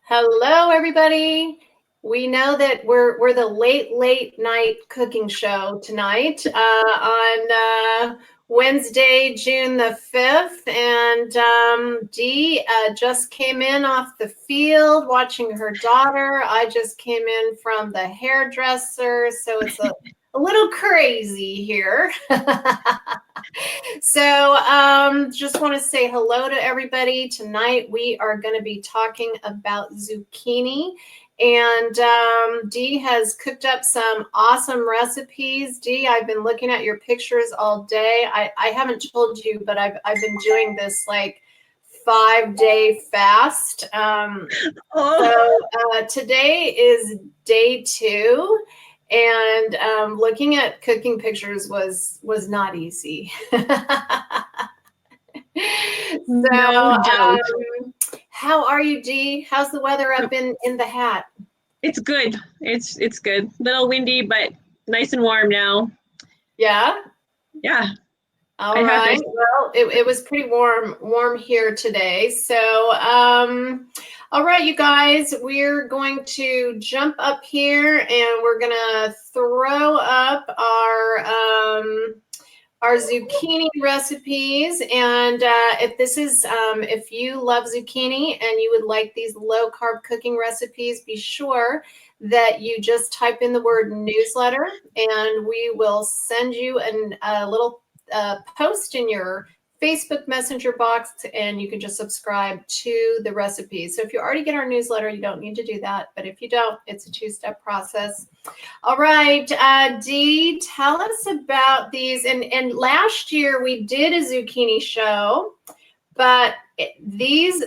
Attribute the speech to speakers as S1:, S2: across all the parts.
S1: Hello, everybody. We know that we're the late night cooking show tonight on Wednesday, June the 5th. And Dee just came in off the field watching her daughter. I just came in from the hairdresser, so it's a little crazy here. So just want to say hello to everybody. Tonight we are going to be talking about zucchini. And Dee has cooked up some awesome recipes. Dee, I've been looking at your pictures all day. I haven't told you, but I've been doing this like 5-day fast. So today is day 2. And looking at cooking pictures was not easy.
S2: No doubt.
S1: How are you, Dee? How's the weather up in the Hat?
S2: It's good. It's good. Little windy, but nice and warm now.
S1: Yeah?
S2: Yeah.
S1: All right. Well, it was pretty warm here today. So, all right, you guys, we're going to jump up here and we're going to throw up our zucchini recipes. And if you love zucchini and you would like these low carb cooking recipes, be sure that you just type in the word newsletter and we will send you a little post in your Facebook Messenger box, and you can just subscribe to the recipes. So if you already get our newsletter, you don't need to do that. But if you don't, it's a 2-step process. All right, Dee, tell us about these. And last year we did a zucchini show, but these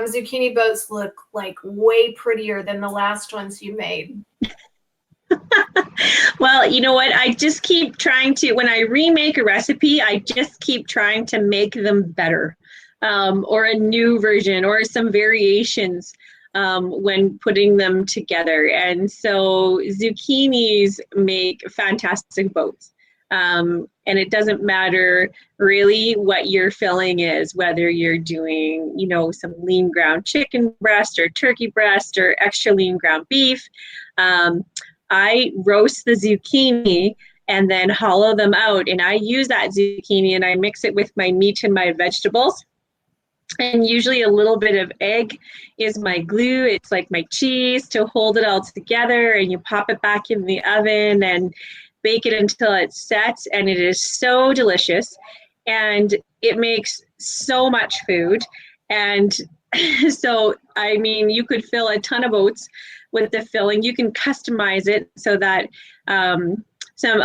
S1: zucchini boats look like way prettier than the last ones you made.
S2: Well, you know what? I just keep trying to, when I remake a recipe, I just keep trying to make them better, or a new version or some variations when putting them together. And so zucchinis make fantastic boats. And it doesn't matter really what your filling is, whether you're doing, some lean ground chicken breast or turkey breast or extra lean ground beef. I roast the zucchini and then hollow them out, and I use that zucchini and I mix it with my meat and my vegetables. And usually a little bit of egg is my glue. It's like my cheese to hold it all together, and you pop it back in the oven and bake it until it's set, and it is so delicious. And it makes so much food. And so, I mean, you could fill a ton of oats with the filling. You can customize it so that I'll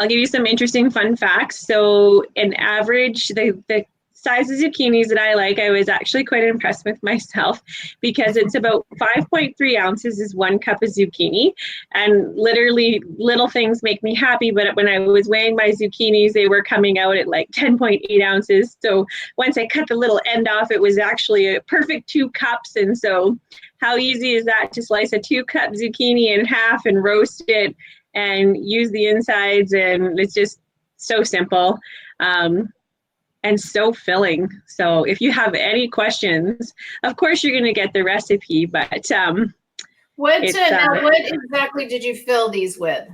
S2: give you some interesting fun facts. So an average, the size of zucchinis that I like, I was actually quite impressed with myself because it's about 5.3 ounces is 1 cup of zucchini. And literally little things make me happy. But when I was weighing my zucchinis, they were coming out at like 10.8 ounces. So once I cut the little end off, it was actually a perfect 2 cups. And so how easy is that to slice a 2-cup zucchini in half and roast it and use the insides? And it's just so simple. And so filling. So if you have any questions, of course you're going to get the recipe, but
S1: what exactly did you fill these with?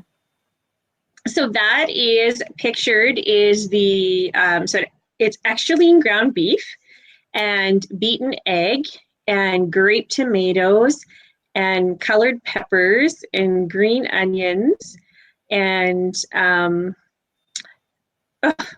S2: So that is pictured is the so it's extra lean ground beef and beaten egg and grape tomatoes and colored peppers and green onions and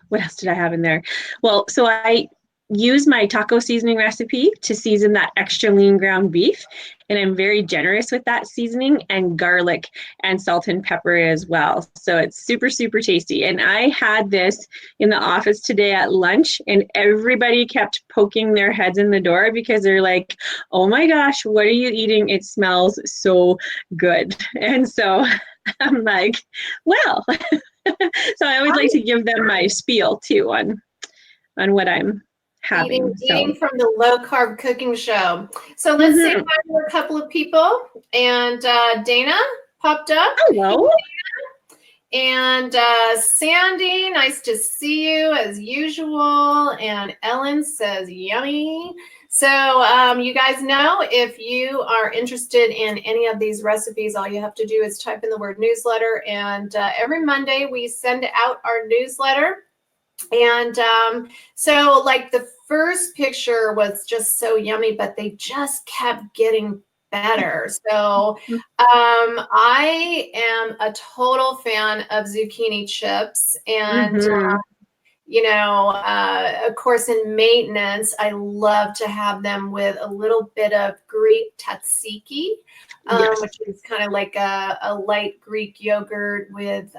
S2: what else did I have in there? Well, so I use my taco seasoning recipe to season that extra lean ground beef. And I'm very generous with that seasoning, and garlic and salt and pepper as well. So it's super, super tasty. And I had this in the office today at lunch, and everybody kept poking their heads in the door because they're like, oh my gosh, what are you eating? It smells so good. And so I'm like, well, so I always like to give them my spiel too on what I'm having.
S1: Eating from the low carb cooking show. So let's say hi to a couple of people. And Dana popped up.
S2: Hello.
S1: And Sandy, nice to see you as usual. And Ellen says yummy. So you guys know, if you are interested in any of these recipes, all you have to do is type in the word newsletter. And every Monday we send out our newsletter. And so like the first picture was just so yummy, but they just kept getting better. So I am a total fan of zucchini chips. And of course, in maintenance, I love to have them with a little bit of Greek tzatziki, which is kind of like a light Greek yogurt with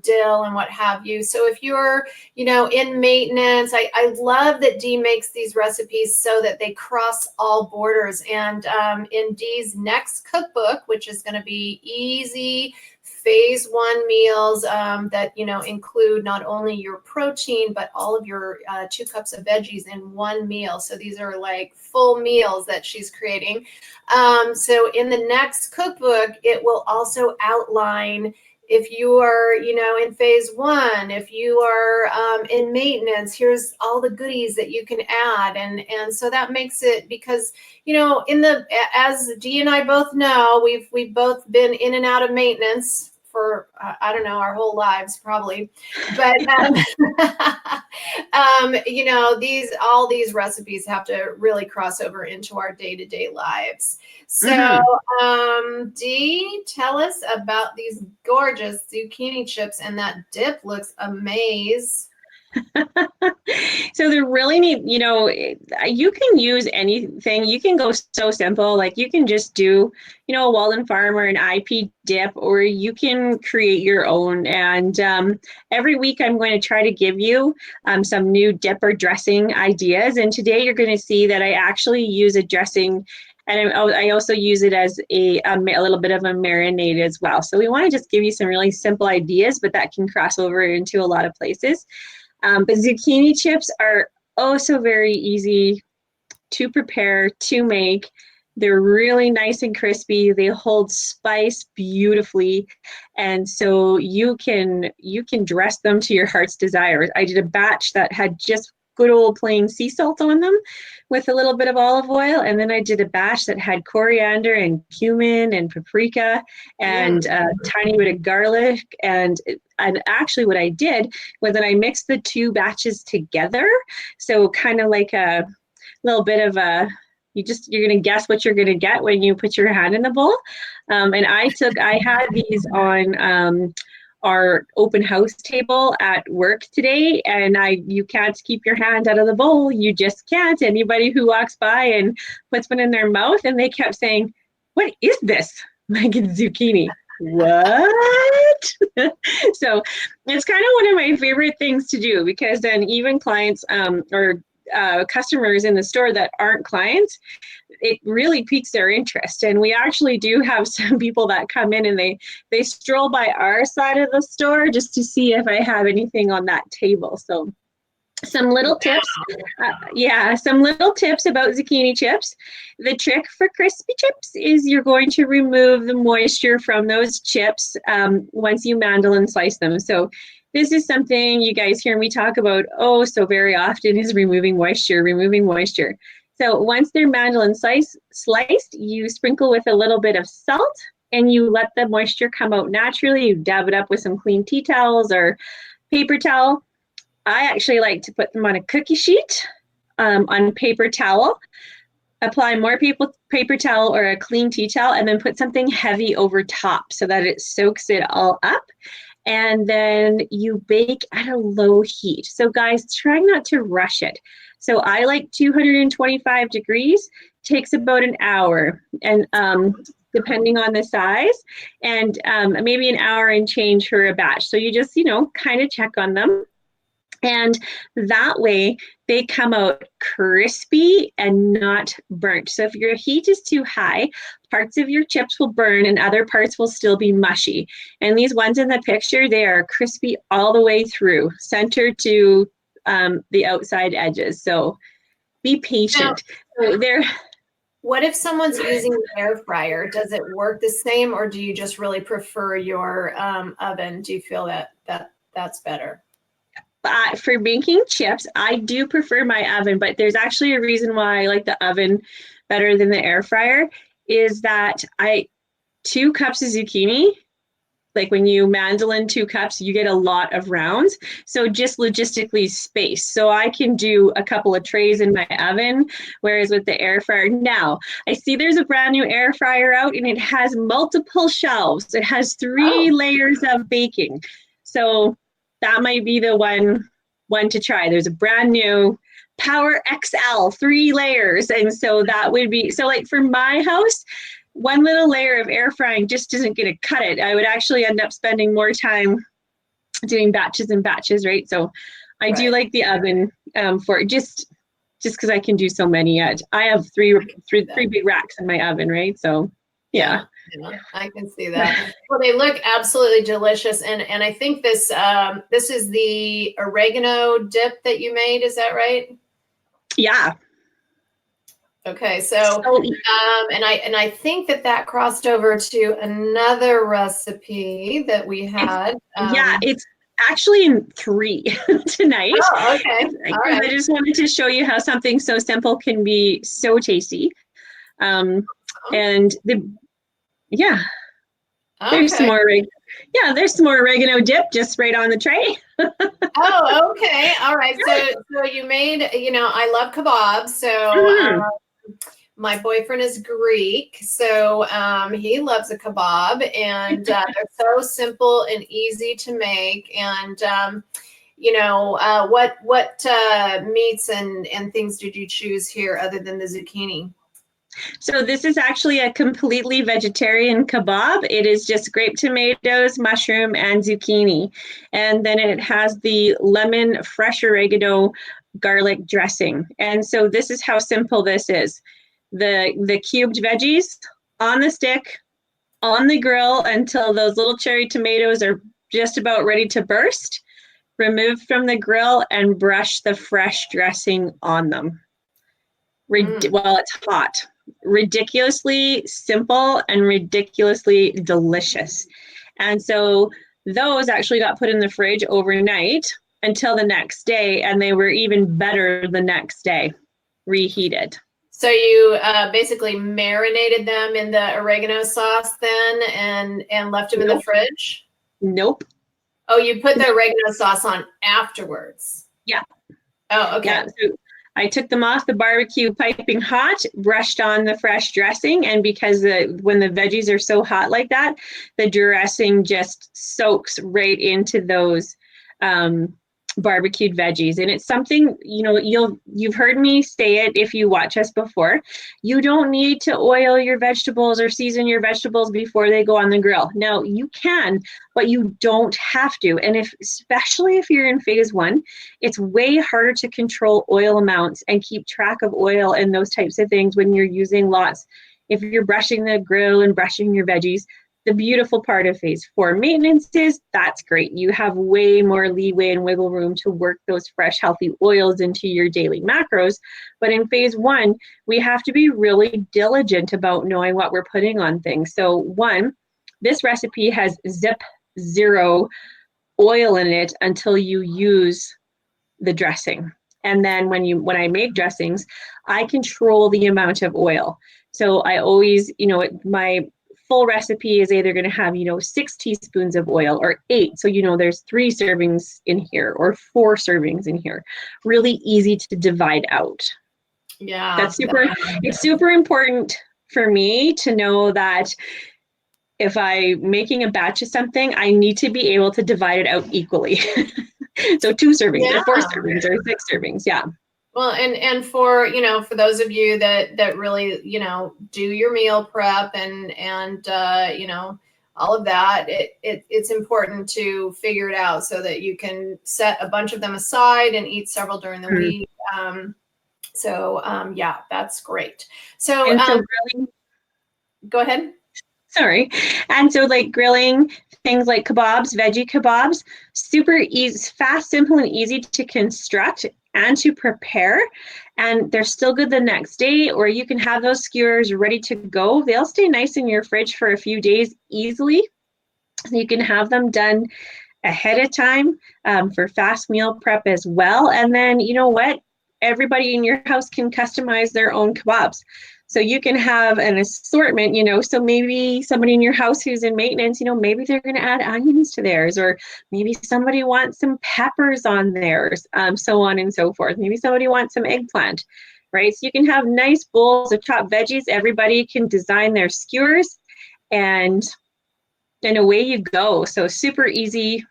S1: dill and what have you. So if you're, in maintenance, I love that Dee makes these recipes so that they cross all borders. And in Dee's next cookbook, which is going to be easy, phase 1 meals that include not only your protein but all of your 2 cups of veggies in one meal. So these are like full meals that she's creating. So in the next cookbook, it will also outline, if you are, in phase 1, if you are in maintenance, here's all the goodies that you can add. And so that makes it, because, as Dee and I both know, we've both been in and out of maintenance for, I don't know, our whole lives probably. But, all these recipes have to really cross over into our day-to-day lives. So, Dee, tell us about these gorgeous zucchini chips, and that dip looks amazing.
S2: So they're really neat. You can use anything. You can go so simple. Like you can just do, a Walden Farm or an IP dip, or you can create your own. And every week I'm going to try to give you some new dip or dressing ideas. And today you're going to see that I actually use a dressing, and I also use it as a little bit of a marinade as well. So we want to just give you some really simple ideas, but that can cross over into a lot of places. But zucchini chips are so very easy to prepare, to make. They're really nice and crispy. They hold spice beautifully. And so you can dress them to your heart's desire. I did a batch that had just good old plain sea salt on them with a little bit of olive oil. And then I did a batch that had coriander and cumin and paprika and a tiny bit of garlic. And actually what I did was that I mixed the 2 batches together. So kind of like a little bit of you're going to guess what you're going to get when you put your hand in the bowl. And I had these on our open house table at work today, and you can't keep your hand out of the bowl. You just can't. Anybody who walks by and puts one in their mouth, and they kept saying, "What is this?" Like, it's zucchini. What? So it's kind of one of my favorite things to do, because then even clients or customers in the store that aren't clients, it really piques their interest. And we actually do have some people that come in and they stroll by our side of the store just to see if I have anything on that table. So some little tips. Some little tips about zucchini chips. The trick for crispy chips is you're going to remove the moisture from those chips once you mandolin slice them. So this is something you guys hear me talk about so very often, is removing moisture. So once they're mandolin sliced, you sprinkle with a little bit of salt and you let the moisture come out naturally. You dab it up with some clean tea towels or paper towel. I actually like to put them on a cookie sheet on paper towel, apply more paper towel or a clean tea towel, and then put something heavy over top so that it soaks it all up. And then you bake at a low heat. So guys, try not to rush it. So I like 225 degrees, takes about an hour, and depending on the size, and maybe an hour and change for a batch. So you just, kind of check on them. And that way they come out crispy and not burnt. So if your heat is too high, parts of your chips will burn and other parts will still be mushy. And these ones in the picture, they are crispy all the way through, center to the outside edges. So be patient.
S1: What if someone's using an air fryer? Does it work the same, or do you just really prefer your oven? Do you feel that that's better?
S2: For making chips, I do prefer my oven, but there's actually a reason why I like the oven better than the air fryer is that 2 cups of zucchini, like when you mandolin 2 cups, you get a lot of rounds. So just logistically space. So I can do a couple of trays in my oven, whereas with the air fryer, now I see there's a brand new air fryer out and it has multiple shelves. It has 3 layers of baking. So that might be the one to try. There's a brand new Power XL, 3 layers. And so that would be, so like for my house, 1 little layer of air frying just isn't going to cut it. I would actually end up spending more time doing batches and batches, right? So I do like the oven for just because I can do so many. I have three big racks in my oven, right? So yeah.
S1: I can see that. Well, they look absolutely delicious, and I think this is the oregano dip that you made. Is that right?
S2: Yeah.
S1: Okay, so and I think that crossed over to another recipe that we had.
S2: It's actually in 3 tonight.
S1: Oh, okay. All right.
S2: I just wanted to show you how something so simple can be so tasty. And there's some more. There's some more oregano dip just right on the tray.
S1: Oh, okay. All right. So you made, I love kebabs. So my boyfriend is Greek, so he loves a kebab, and they're so simple and easy to make. And what meats and things did you choose here other than the zucchini?
S2: So this is actually a completely vegetarian kebab. It is just grape tomatoes, mushroom, and zucchini. And then it has the lemon, fresh oregano, garlic dressing. And so this is how simple this is. The cubed veggies on the stick, on the grill until those little cherry tomatoes are just about ready to burst. Remove from the grill and brush the fresh dressing on them while it's hot. Ridiculously simple and ridiculously delicious. And so those actually got put in the fridge overnight until the next day, and they were even better the next day, reheated.
S1: So you basically marinated them in the oregano sauce then and left them in the fridge?
S2: Nope.
S1: Oh, you put the oregano sauce on afterwards?
S2: Yeah.
S1: Oh, okay.
S2: Yeah, so I took them off the barbecue piping hot, brushed on the fresh dressing, and because when the veggies are so hot like that, the dressing just soaks right into those barbecued veggies. And it's something, you've heard me say it if you watch us before. You don't need to oil your vegetables or season your vegetables before they go on the grill. Now you can, but you don't have to. And especially if you're in phase 1, it's way harder to control oil amounts and keep track of oil and those types of things when you're using lots. If you're brushing the grill and brushing your veggies, the beautiful part of phase 4 maintenance is that's great. You have way more leeway and wiggle room to work those fresh, healthy oils into your daily macros. But in phase 1, we have to be really diligent about knowing what we're putting on things. So 1, this recipe has zero oil in it until you use the dressing. And then when I make dressings, I control the amount of oil. So I always, my full recipe is either going to have, 6 teaspoons of oil or 8. So, there's 3 servings in here or 4 servings in here. Really easy to divide out.
S1: Yeah.
S2: It's super important for me to know that if I'm making a batch of something, I need to be able to divide it out equally. So 2 servings or 4 servings or 6 servings. Yeah.
S1: Well, and for, for those of you that really, do your meal prep and all of that, it's important to figure it out so that you can set a bunch of them aside and eat several during the week. Yeah, that's great. So
S2: grilling,
S1: go ahead.
S2: Sorry. And so grilling things like kebabs, veggie kebabs, super easy, fast, simple, and easy to construct and to prepare. And they're still good the next day, or you can have those skewers ready to go. They'll stay nice in your fridge for a few days easily. So you can have them done ahead of time for fast meal prep as well. And then, you know what? Everybody in your house can customize their own kebabs. So you can have an assortment, so maybe somebody in your house who's in maintenance, maybe they're going to add onions to theirs, or maybe somebody wants some peppers on theirs, so on and so forth. Maybe somebody wants some eggplant, right? So you can have nice bowls of chopped veggies. Everybody can design their skewers, and away you go. So super easy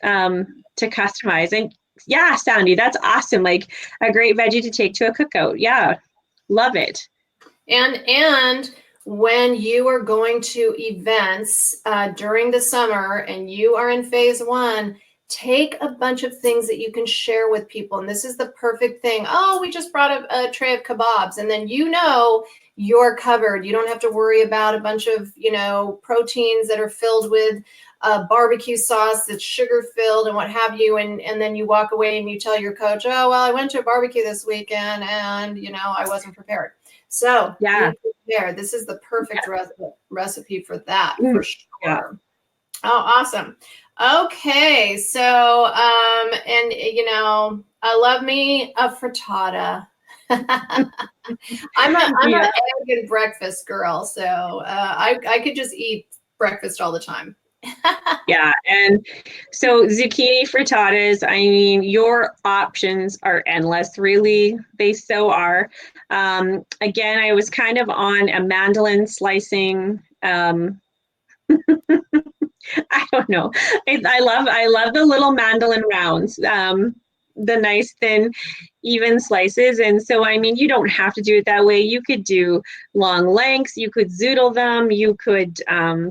S2: to customize. And yeah, Sandy, that's awesome. Like a great veggie to take to a cookout. Yeah, love it.
S1: And when you are going to events during the summer and you are in phase one, take a bunch of things that you can share with people. And this is the perfect thing. Oh, we just brought a tray of kebabs. And then you're covered. You don't have to worry about a bunch of, proteins that are filled with barbecue sauce that's sugar filled and what have you. And then you walk away and you tell your coach, oh, well, I went to a barbecue this weekend and, I wasn't prepared. So
S2: yeah,
S1: this is the perfect recipe for that, for sure.
S2: Yeah.
S1: Oh, awesome. Okay. So, and I love me a frittata. I'm an egg and breakfast girl. So I could just eat breakfast all the time.
S2: Yeah, and so zucchini frittatas, I mean, your options are endless, really. They so are. Again, I was kind of on a mandolin slicing. I don't know. I love the little mandolin rounds. The nice thin even slices. And so, I mean, you don't have to do it that way. You could do long lengths, you could zoodle them, you could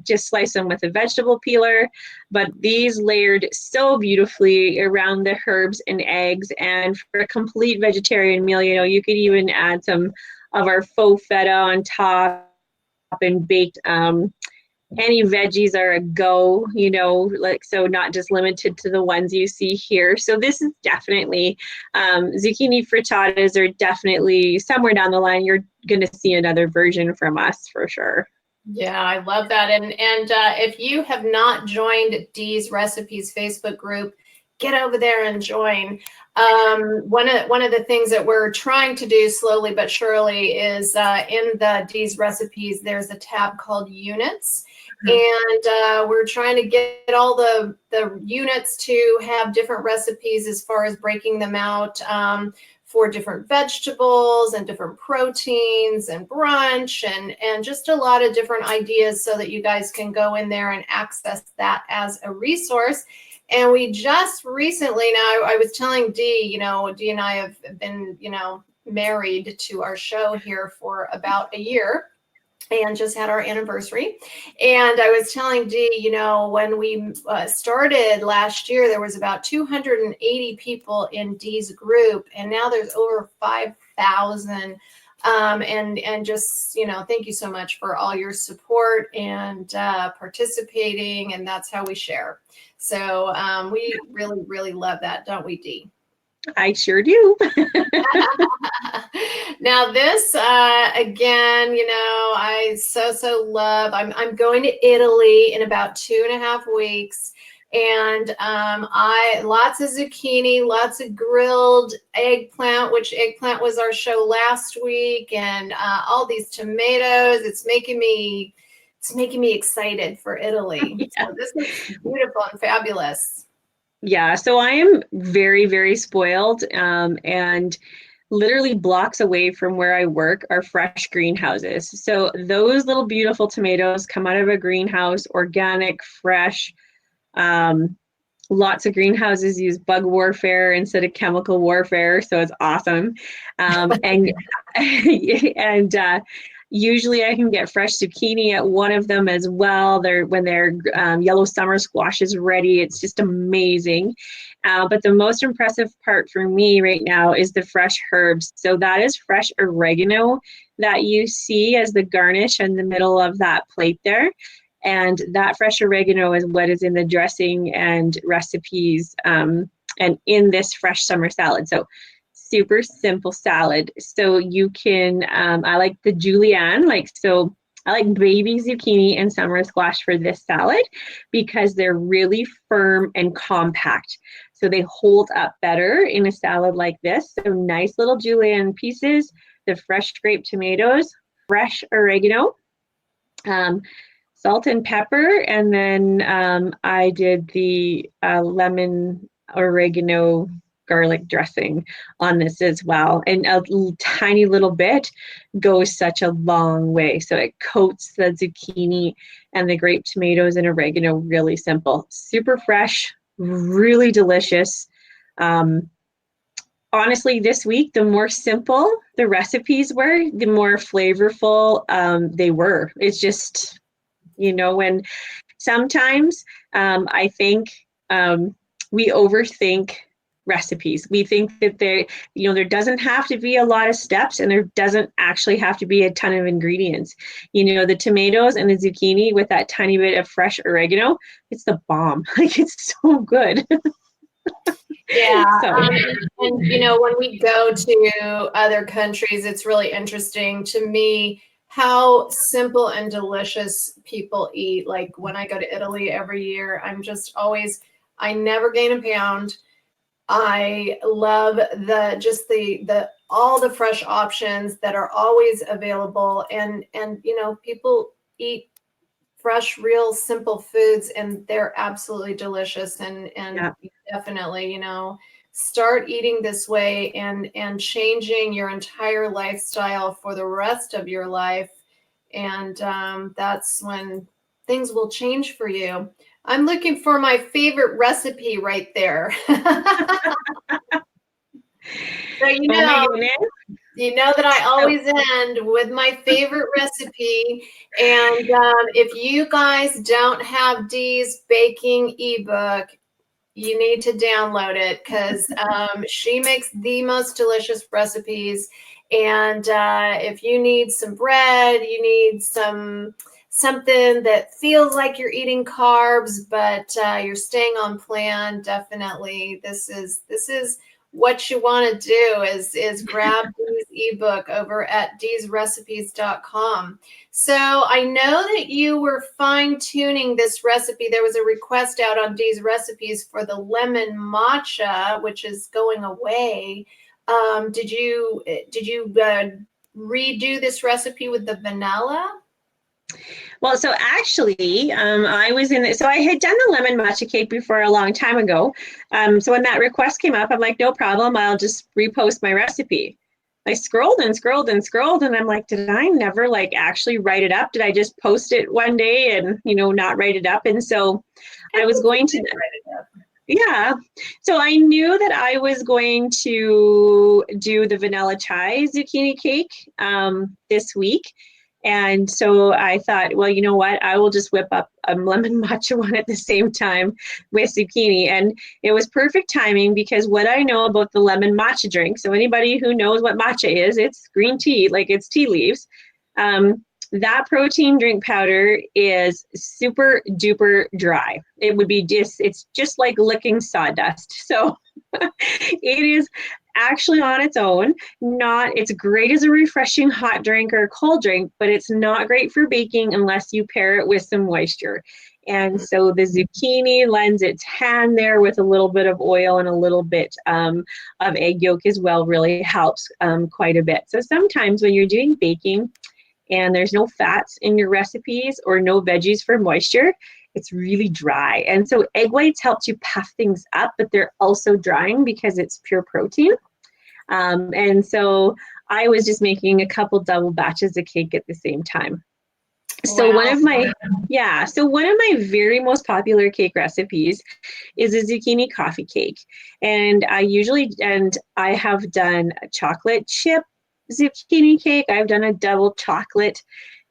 S2: just slice them with a vegetable peeler, but these layered so beautifully around the herbs and eggs. And for a complete vegetarian meal, you could even add some of our faux feta on top and baked any veggies are a go, so not just limited to the ones you see here. So this is definitely, zucchini frittatas are definitely somewhere down the line. You're going to see another version from us for sure.
S1: Yeah, I love that. And if you have not joined Dee's Recipes Facebook group, get over there and join. One of the things that we're trying to do slowly but surely is in the Dee's Recipes, there's a tab called Units. And we're trying to get all the units to have different recipes as far as breaking them out for different vegetables and different proteins and brunch and just a lot of different ideas so that you guys can go in there and access that as a resource. And we just recently, now I was telling Dee, Dee and I have been, married to our show here for about a year and just had our anniversary. And I was telling Dee, when we started last year, there was about 280 people in Dee's group, and now there's over 5,000. And just, thank you so much for all your support and participating. And that's how we share. So we really, really love that, don't we, Dee?
S2: I sure do.
S1: Now this, again, I so love, I'm going to Italy in about 2.5 weeks. And lots of zucchini, lots of grilled eggplant, which eggplant was our show last week, and all these tomatoes. It's making me excited for Italy. Yeah. So this is beautiful and fabulous.
S2: Yeah, so I am very, very spoiled, and literally blocks away from where I work are fresh greenhouses. So those little beautiful tomatoes come out of a greenhouse, organic, fresh. Lots of greenhouses use bug warfare instead of chemical warfare, so it's awesome. And usually I can get fresh zucchini at one of them as well. When their yellow summer squash is ready, it's just amazing. But the most impressive part for me right now is the fresh herbs. So that is fresh oregano that you see as the garnish in the middle of that plate there. And that fresh oregano is what is in the dressing and recipes and in this fresh summer salad. So super simple salad. So you can, I like the julienne, I like baby zucchini and summer squash for this salad because they're really firm and compact. So they hold up better in a salad like this. So nice little julienne pieces, the fresh grape tomatoes, fresh oregano, salt and pepper, and then I did the lemon oregano garlic dressing on this as well. And a tiny little bit goes such a long way. So it coats the zucchini and the grape tomatoes and oregano really simple. Super fresh, really delicious. Honestly, this week, the more simple the recipes were, the more flavorful they were. It's just, when sometimes I think we overthink recipes. We think that there doesn't have to be a lot of steps, and there doesn't actually have to be a ton of ingredients. The tomatoes and the zucchini with that tiny bit of fresh oregano, it's the bomb. Like, it's so good.
S1: Yeah.
S2: So.
S1: And when we go to other countries, it's really interesting to me how simple and delicious people eat. Like when I go to Italy every year, I never gain a pound. I love the all the fresh options that are always available, and people eat fresh, real, simple foods, and they're absolutely delicious. And
S2: Yeah.
S1: definitely, start eating this way and changing your entire lifestyle for the rest of your life, and that's when things will change for you. I'm looking for my favorite recipe right there. So
S2: Oh my goodness.
S1: you know that I always end with my favorite recipe. And if you guys don't have Dee's baking ebook, you need to download it because she makes the most delicious recipes. And if you need some bread, you need something that feels like you're eating carbs, but you're staying on plan, definitely this is what you want to do is grab Dee's ebook over at deesrecipes.com. So I know that you were fine-tuning this recipe. There was a request out on Dee's Recipes for the lemon matcha, which is going away. Did you redo this recipe with the vanilla?
S2: Well, so actually, I had done the lemon matcha cake before a long time ago. So when that request came up, I'm like, no problem, I'll just repost my recipe. I scrolled and scrolled and scrolled, and I'm like, did I never actually write it up? Did I just post it one day and, not write it up? And so I was going to write it up. Yeah. So I knew that I was going to do the vanilla chai zucchini cake this week. And so I thought, well, you know what? I will just whip up a lemon matcha one at the same time with zucchini. And it was perfect timing because what I know about the lemon matcha drink, so anybody who knows what matcha is, it's green tea, like it's tea leaves. That protein drink powder is super duper dry. It's just like licking sawdust. So it is actually on its own, it's great as a refreshing hot drink or a cold drink, but it's not great for baking unless you pair it with some moisture. And so the zucchini lends its hand there with a little bit of oil and a little bit of egg yolk as well, really helps quite a bit. So sometimes when you're doing baking and there's no fats in your recipes or no veggies for moisture, it's really dry. And so egg whites help to puff things up, but they're also drying because it's pure protein. And so I was just making a couple double batches of cake at the same time. So
S1: Wow.
S2: one of my very most popular cake recipes is a zucchini coffee cake. And I have done a chocolate chip zucchini cake. I've done a double chocolate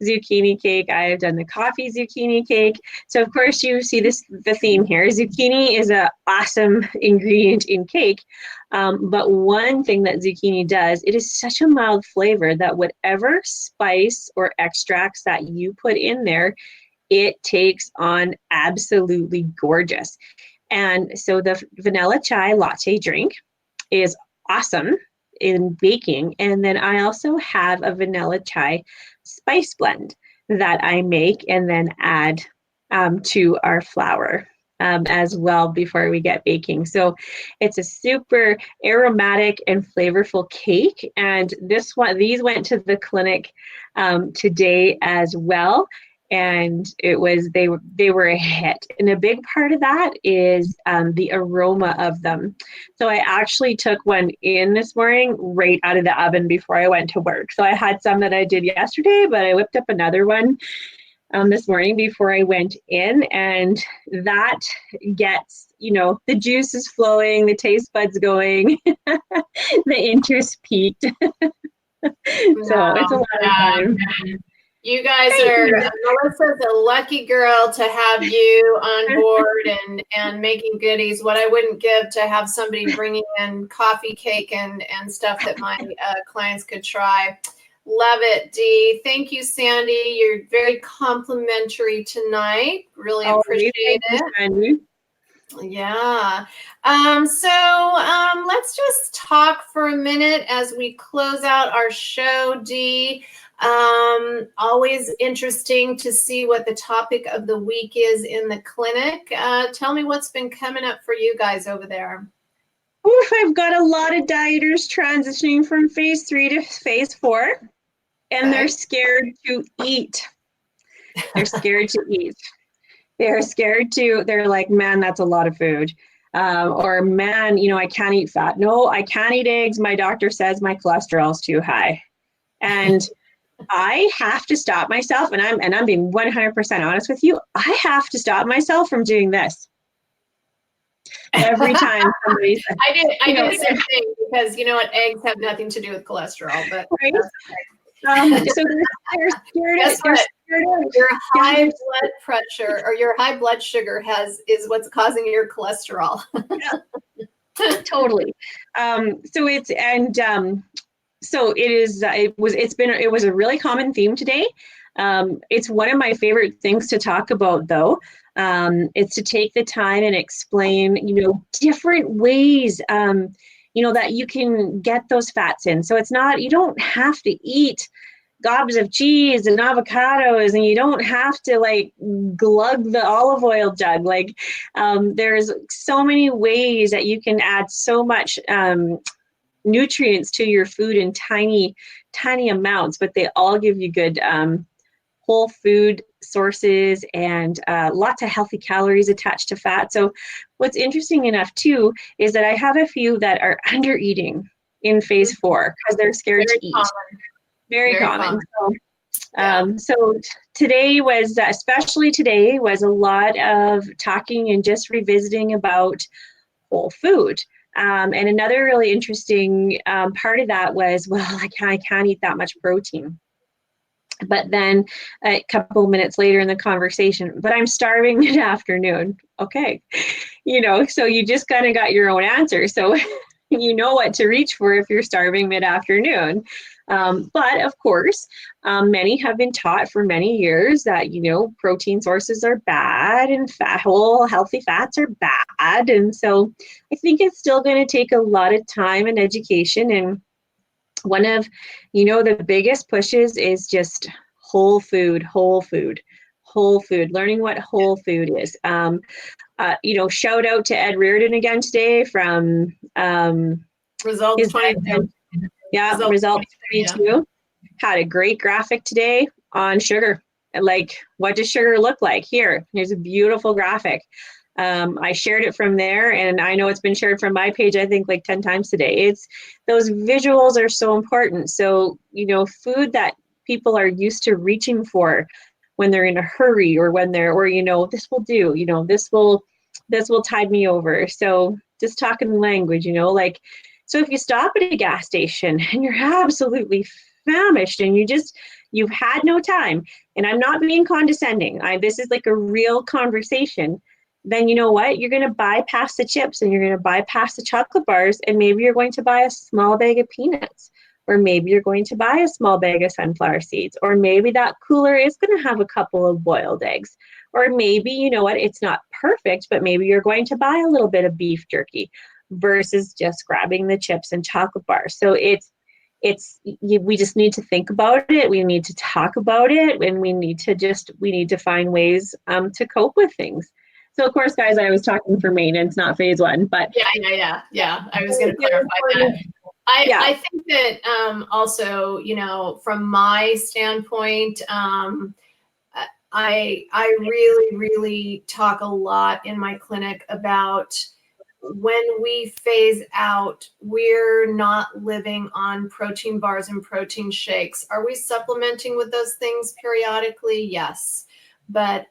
S2: zucchini cake. I've done the coffee zucchini cake. So of course you see the theme here. Zucchini is an awesome ingredient in cake. But one thing that zucchini does, it is such a mild flavor that whatever spice or extracts that you put in there, it takes on absolutely gorgeous. And so the vanilla chai latte drink is awesome in baking. And then I also have a vanilla chai spice blend. that I make and then add to our flour as well before we get baking. So it's a super aromatic and flavorful cake. And these went to the clinic today as well. And they were a hit. And a big part of that is the aroma of them. So I actually took one in this morning right out of the oven before I went to work. So I had some that I did yesterday, but I whipped up another one this morning before I went in, and that gets, the juice is flowing, the taste buds going, the interest peaked. So it's a lot of fun.
S1: You guys Melissa's a lucky girl to have you on board and making goodies. What I wouldn't give to have somebody bringing in coffee, cake, and stuff that my clients could try. Love it, Dee. Thank you, Sandy. You're very complimentary tonight. Really appreciate it.
S2: Sandy.
S1: Yeah. Let's just talk for a minute as we close out our show, Dee. Always interesting to see what the topic of the week is in the clinic. Tell me what's been coming up for you guys over there.
S2: Oof, I've got a lot of dieters transitioning from phase 3 to phase 4, and they're scared to eat. They're scared to eat. They're like, man, that's a lot of food. Or man, I can't eat fat. No, I can't eat eggs. My doctor says my cholesterol's too high. And I have to stop myself, and I'm being 100% honest with you. I have to stop myself from doing this. Every time somebody says,
S1: I do the same thing, because you know what, eggs have nothing to do with cholesterol, but
S2: right? So they're scared.
S1: Your high blood pressure or your high blood sugar is what's causing your cholesterol.
S2: Yeah. Totally. It was a really common theme today. It's one of my favorite things to talk about, though. It's to take the time and explain, different ways, that you can get those fats in. So you don't have to eat gobs of cheese and avocados, and you don't have to glug the olive oil jug. There's so many ways that you can add so much nutrients to your food in tiny amounts, but they all give you good whole food sources and lots of healthy calories attached to fat. So what's interesting enough too is that I have a few that are under eating in phase 4 because they're scared to eat. Very common. So today was, especially today, was a lot of talking and just revisiting about whole food. And another really interesting part of that was, I can't eat that much protein. But then a couple minutes later in the conversation, but I'm starving mid-afternoon. Okay. So you just kind of got your own answer. So you know what to reach for if you're starving mid-afternoon. But of course, many have been taught for many years that, protein sources are bad and whole healthy fats are bad. And so I think it's still going to take a lot of time and education. And one of, the biggest pushes is just whole food, learning what whole food is. Shout out to Ed Reardon again today from
S1: Results 22.
S2: Yeah, Results 22. Yeah. Had a great graphic today on sugar. What does sugar look like? Here's a beautiful graphic. I shared it from there, and I know it's been shared from my page, I think 10 times today. Those visuals are so important. So, food that people are used to reaching for when they're in a hurry or this will do, this will tide me over. So just talking language, so if you stop at a gas station and you're absolutely famished and you've had no time, and I'm not being condescending, this is a real conversation, then you know what? You're going to bypass the chips and you're going to bypass the chocolate bars, and maybe you're going to buy a small bag of peanuts, or maybe you're going to buy a small bag of sunflower seeds, or maybe that cooler is going to have a couple of boiled eggs, or maybe, it's not perfect, but maybe you're going to buy a little bit of beef jerky versus just grabbing the chips and chocolate bars. So it's we just need to think about it. We need to talk about it, and we need to find ways to cope with things. So of course, guys, I was talking for maintenance, not phase one, but
S1: yeah. I was going to clarify that. I think that also, from my standpoint, I really, really talk a lot in my clinic about when we phase out, we're not living on protein bars and protein shakes. Are we supplementing with those things periodically? Yes. But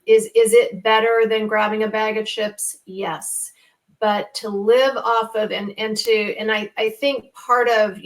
S1: is it better than grabbing a bag of chips? Yes. But to live off of and I think part of,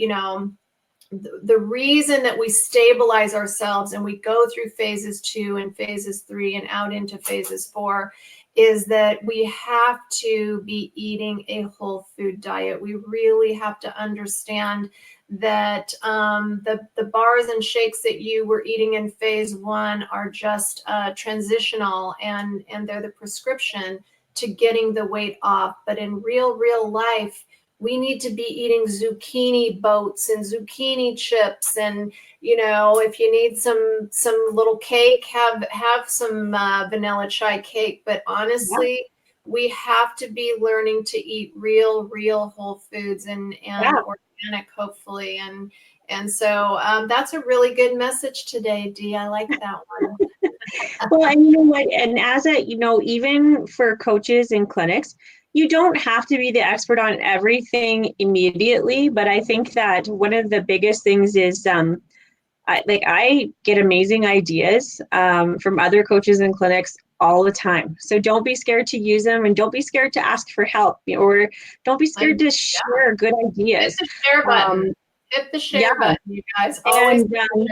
S1: the reason that we stabilize ourselves and we go through phases 2 and phases 3 and out into phases 4 is that we have to be eating a whole food diet. We really have to understand that the bars and shakes that you were eating in phase 1 are just transitional, and they're the prescription to getting the weight off. But in real life, we need to be eating zucchini boats and zucchini chips, and if you need some little cake, have some vanilla chai cake. But honestly, we have to be learning to eat real whole foods and organic, hopefully. And so that's a really good message today, Dee. I like that one.
S2: Well, and you know what? And as even for coaches in clinics, you don't have to be the expert on everything immediately. But I think that one of the biggest things is I get amazing ideas from other coaches in clinics all the time. So don't be scared to use them, and don't be scared to ask for help, or don't be scared to share good ideas.
S1: Hit the share button. Hit the share button, you guys. Always hit the share button.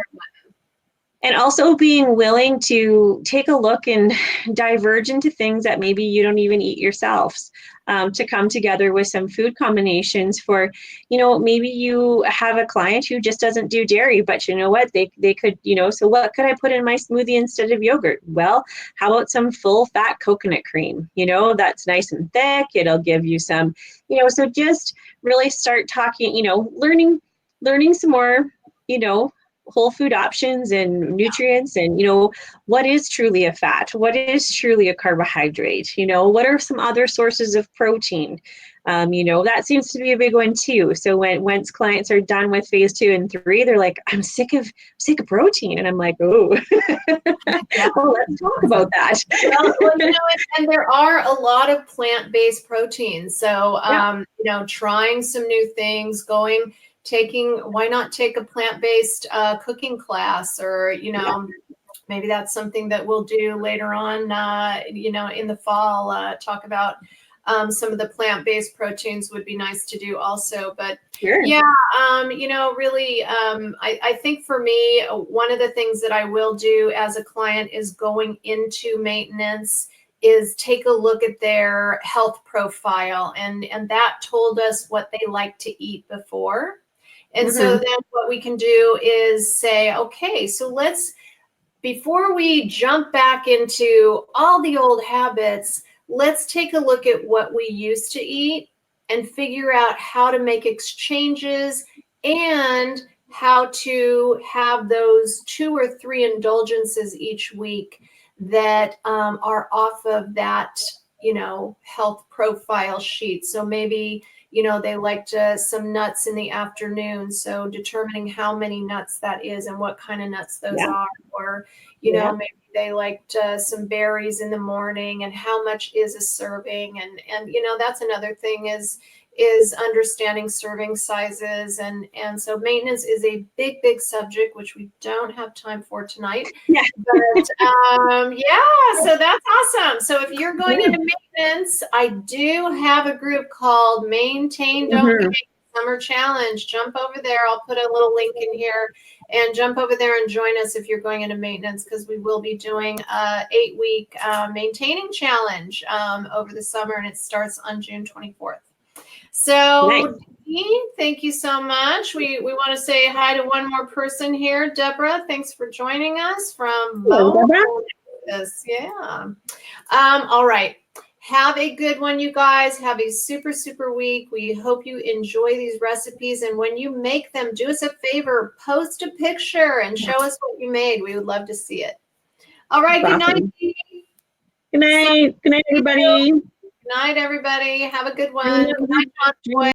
S2: And also being willing to take a look and diverge into things that maybe you don't even eat yourselves, to come together with some food combinations for, maybe you have a client who just doesn't do dairy, but you know what, they could, so what could I put in my smoothie instead of yogurt? Well, how about some full fat coconut cream? That's nice and thick. It'll give you some, so just really start talking, learning some more, whole food options and nutrients, and what is truly a fat, what is truly a carbohydrate, what are some other sources of protein. That seems to be a big one too. So once clients are done with phase 2 and 3, they're like, I'm sick of protein. And I'm like, oh, well, let's talk about that.
S1: Well, and there are a lot of plant-based proteins. So, trying some new things, why not take a plant-based cooking class, or, maybe that's something that we'll do later on, in the fall, talk about some of the plant-based proteins would be nice to do also. But really, I think for me, one of the things that I will do as a client is going into maintenance is take a look at their health profile. And that told us what they like to eat before. And so then what we can do is say, okay, so before we jump back into all the old habits, let's take a look at what we used to eat and figure out how to make exchanges and how to have those 2 or 3 indulgences each week that are off of that, health profile sheet. So maybe, they liked some nuts in the afternoon. So determining how many nuts that is and what kind of nuts those are, or, maybe they liked some berries in the morning, and how much is a serving. And that's another thing is understanding serving sizes. And so maintenance is a big subject, which we don't have time for tonight. But so that's awesome. So if you're going into maintenance, I do have a group called Maintain Don't Gain Summer Challenge. Jump over there. I'll put a little link in here, and jump over there and join us if you're going into maintenance, because we will be doing a 8-week maintaining challenge over the summer, and it starts on June 24th. So, Dee, thank you so much. We want to say hi to one more person here. Deborah, thanks for joining us from Texas. Yeah. All right. Have a good one, you guys. Have a super, super week. We hope you enjoy these recipes. And when you make them, do us a favor, post a picture and show us what you made. We would love to see it. All right.
S2: That's
S1: Good night.
S2: awesome. Good night. Good night, everybody.
S1: Good night, everybody. Have a good one. Good night, John Joy.